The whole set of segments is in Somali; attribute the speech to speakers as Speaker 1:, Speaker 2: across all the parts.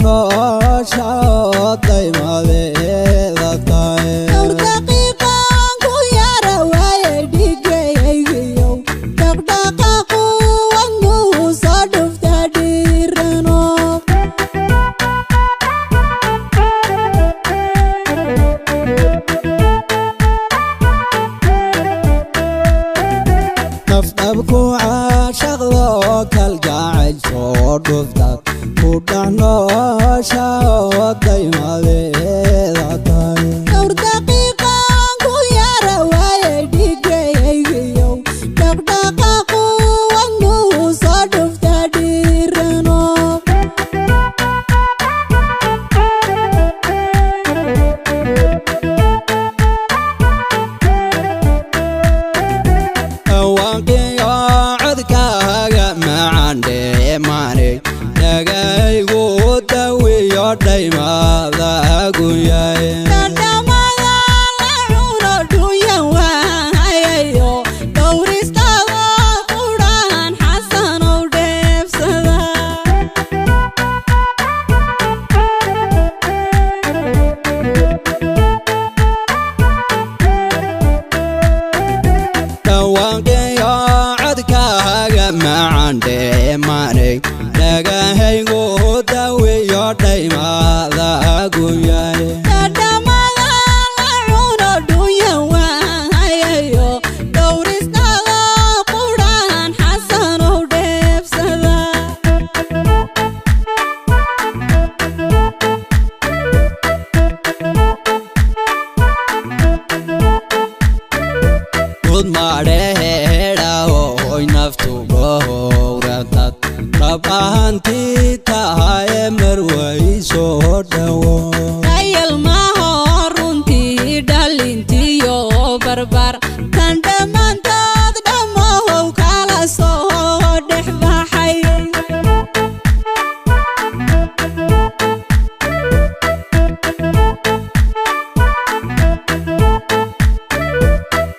Speaker 1: dhahnoosha daymadeeda tahay
Speaker 2: dhowr daqiiqaan ku yara waaye dhigaygiyo dhaqdhaqaaqu wadnuhu soo dhufta dhiirano
Speaker 1: nafdhabku caashaqdo kalgacayl soo dhuftad ku dhahnoosha daymadeeda tahay
Speaker 2: dhowr daqiiqaan ku yara waaye dhigaygiyo dhaqdhaqaaqu wadnuhu soo dhufta dhiirano
Speaker 1: dhawaqiyo codkaaga macaan dheemaanay dhagaygu dawiyo dhaymada guyaay
Speaker 2: dhadhamada la cuno dhunyan waahayayo dhowristaada qudhaan xasanow dheebsada
Speaker 1: dhawaqiyo codkaaga macaan dheemaanay dhagaygu dawiyo dhaymada guyaay
Speaker 2: dhadhamada la cuno dhunyan waahayayo dhowristaada qudhaan xasanow dheebsada
Speaker 1: gud madheedhahoy naftu gowratad dhab ahantii tahay marway soo dhawo
Speaker 2: dayal maho runtii dhalintiyo barbar tan dhammaantood dhammahow kala soo dhex baxay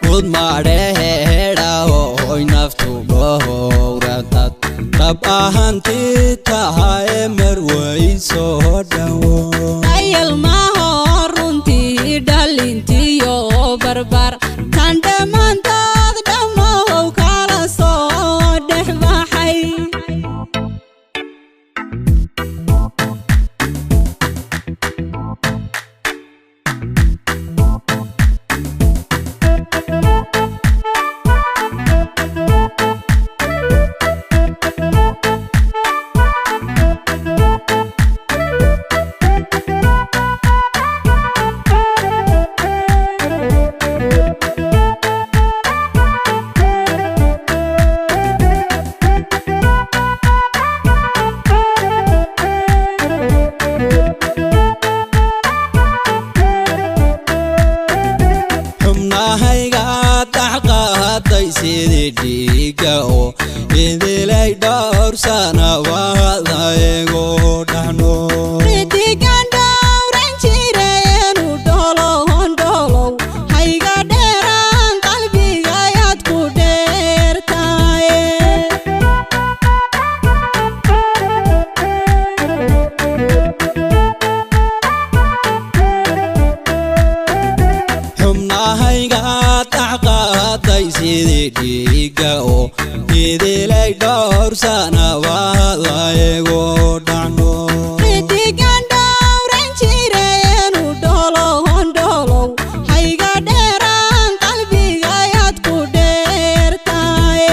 Speaker 1: gud madheedhahoy naftu gowratad dhab ahantii tahay marway soo dhawo
Speaker 2: dayal maho runtii dhalintiyo barbar tan dhammaantood dhammahow kala soo dhex baxay
Speaker 1: xubnahayga daxqaaday sidii dhiiga oo idilay dhowr sana waadaego dhahno
Speaker 2: ridigan dhowran jireenu dholohon dholow hayga dheeraan qalbigayaad ku dheertaye
Speaker 1: xubnahayga daxqaaday sidii dhiiga oo idilay dhowr sana waadaego dhahno
Speaker 2: ridigan dhowran jireenu dholohon dholow hayga dheeraan qalbigayaad ku dheertaye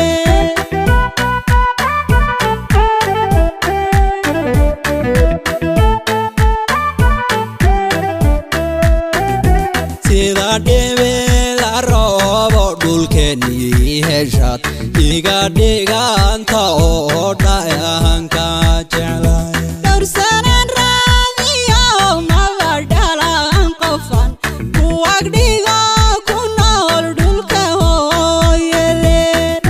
Speaker 1: sida dhibida roobo dhulkeenii heshaad iga dhiganta oo dhayanka jeclay
Speaker 2: dhowr sanaan raadiyo maba dhalaan qofan kuwag dhigo ku nool dhulka hooyadeen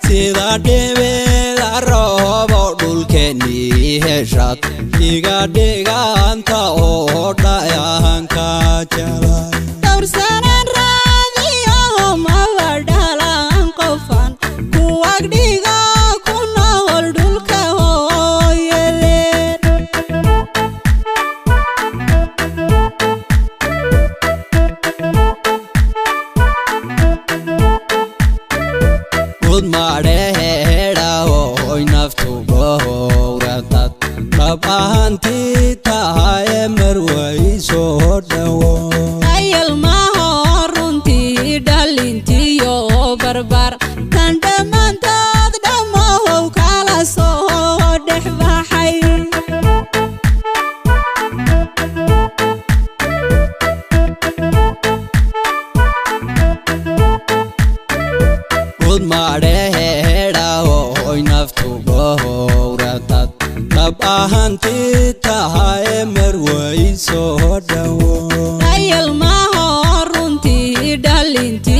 Speaker 1: sida dhibida roobo dhulkeenii heshaad iga dhiganta oo dhayanka jeclay
Speaker 2: dhowr sanaan raadiyo dhalintiyo barbar kan dhammaantood dhammahow kala soo dhex baxay
Speaker 1: Good mareera hoy naftu gowratad tab ahanti tahay marway soo dhawo
Speaker 2: ayal ma runtii dhalintii